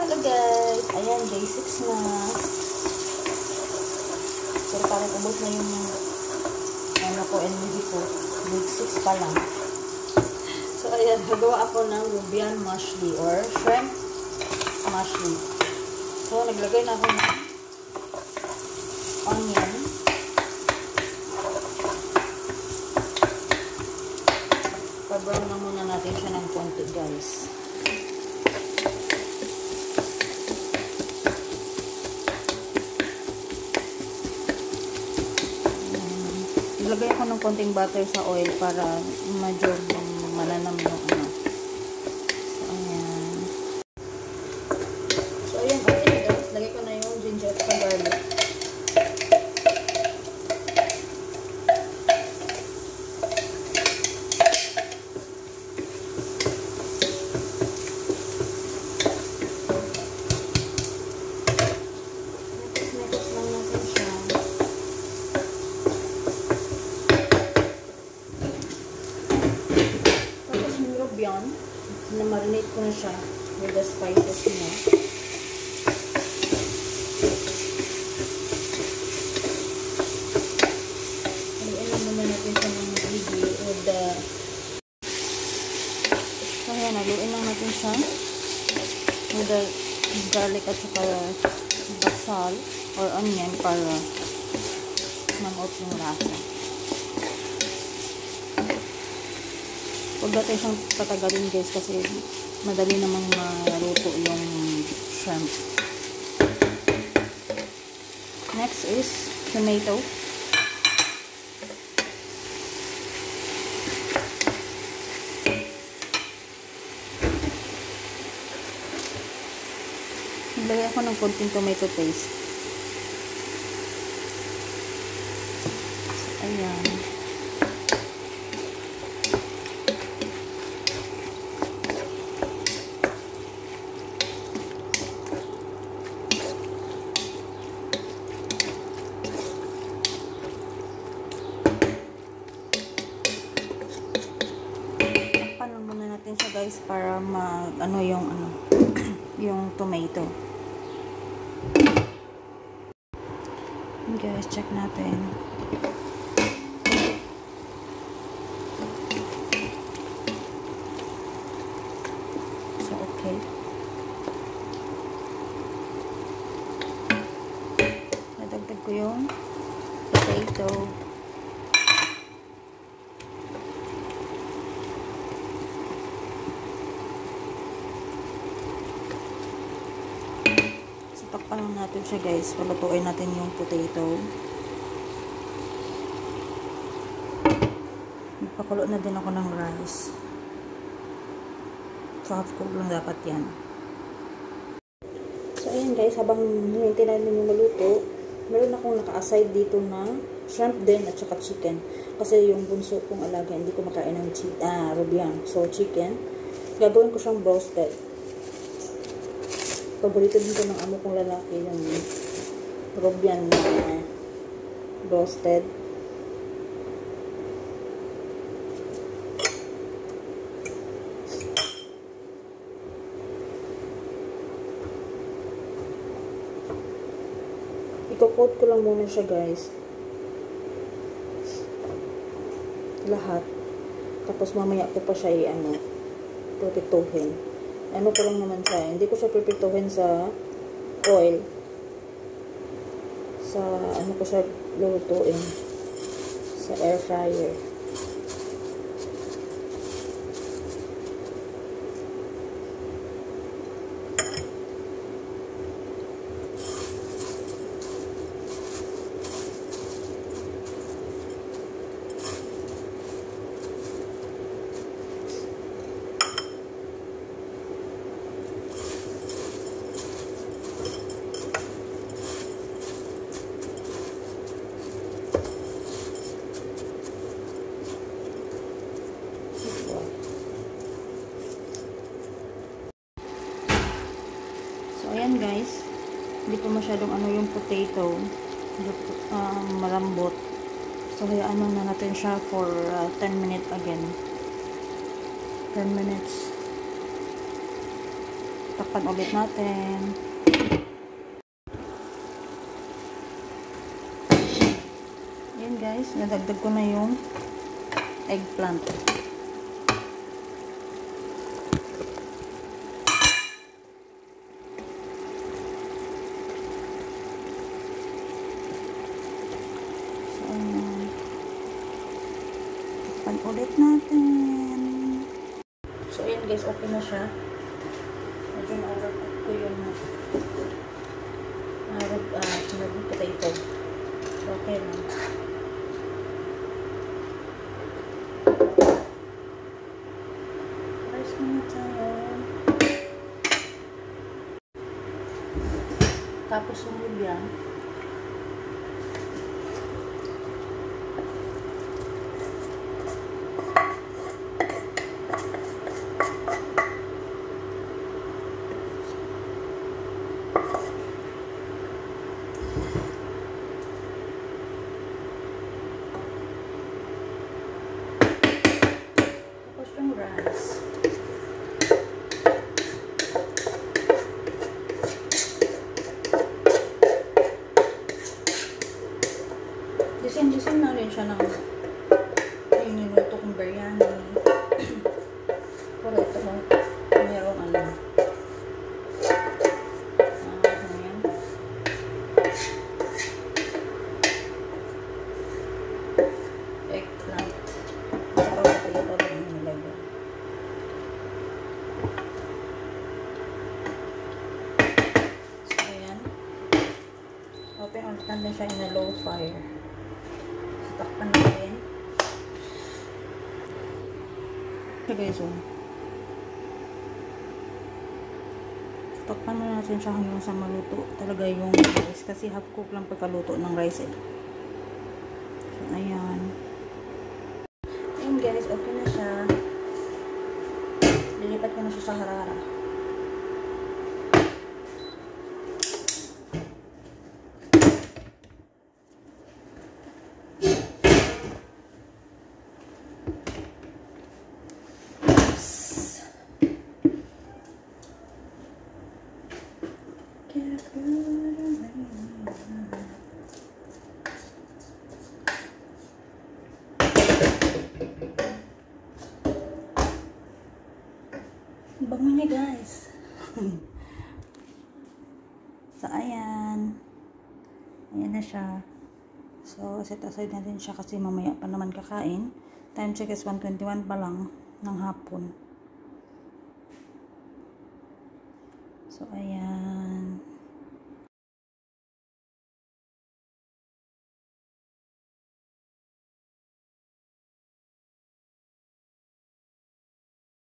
Hello guys! Ayan, day 6 na. Pero parang ubos na yung ano ko, NVD ko. Day 6 pa lang. So ayan, nagawa ako ng Rubian mushli or shrimp mushli. So naglagay na ako ng onion. Pa-brown na muna natin siya ng konti guys. Ilagay ako ng konting butter sa oil para medyo mananam yung ano. So, ayan. So, ayan guys. Lagay ko na yung ginger at garlic. Na-marinate ko na siya with the spices niya. Haluin lang muna natin siya ng maigi with the so ayan, haluin lang natin siya with the garlic at saka basal or onion para mamot yung lasa. Huwag natin siyang patagalin guys kasi madali namang maluto yung shrimp. Next is tomato. Naglagay ako ng konting tomato paste. So, ayan. Guys, para ano yung yung tomato. Guys, check natin. So, okay. Nadagdag ko yung potato. Takpan lang natin siya guys. Palutuin natin yung potato. Magpakulo na din ako ng rice. So half cook lang dapat yan. So ayan guys, habang hinintay natin yung maluto, meron akong naka-aside dito na shrimp din at saka chicken. Kasi yung bunso kong alaga, hindi ko makain ng Rubian. So chicken, gagawin ko siyang roasted. Paborito din ko ng amo kong lalaki yung Rubian na roasted. Iko-coat ko lang muna siya guys. Lahat. Tapos mamaya ko pa siya protectuhin. Ano ko lang naman siya. Hindi ko siya prepituhin sa oil. Sa ano ko siya lulutuin. Sa air fryer. Ayan guys, hindi po masyadong yung potato, malambot. So hayaan na natin siya for 10 minutes again. 10 minutes. Takpan ulit natin. Yan guys, nadagdag ko na yung eggplant. So, takpan ulit natin. So, ayan guys, okay na siya. Medyo na-overcook ko yung sinabing potato. Okay na. Rice muna tayo. Tapos yung lubian. Yung rice. Disin na rin siya ng yung niluto kong biryani. Pero ito mo, mayroong ano. Ayan. Eggplant. Open ulit natin siya in a low fire. Takpan natin. Okay guys, takpan na natin siya hanggang sa maluto talaga yung rice. Kasi half cook lang pagkaluto ng rice eh. So, ayan. Ayan guys, okay na siya. Lilipat ko na siya sa harara. Bango niya guys. So ayan. Ayan na siya. So set aside natin siya kasi mamaya pa naman kakain. Time check is 1:21 pa lang ng hapon. So ayan.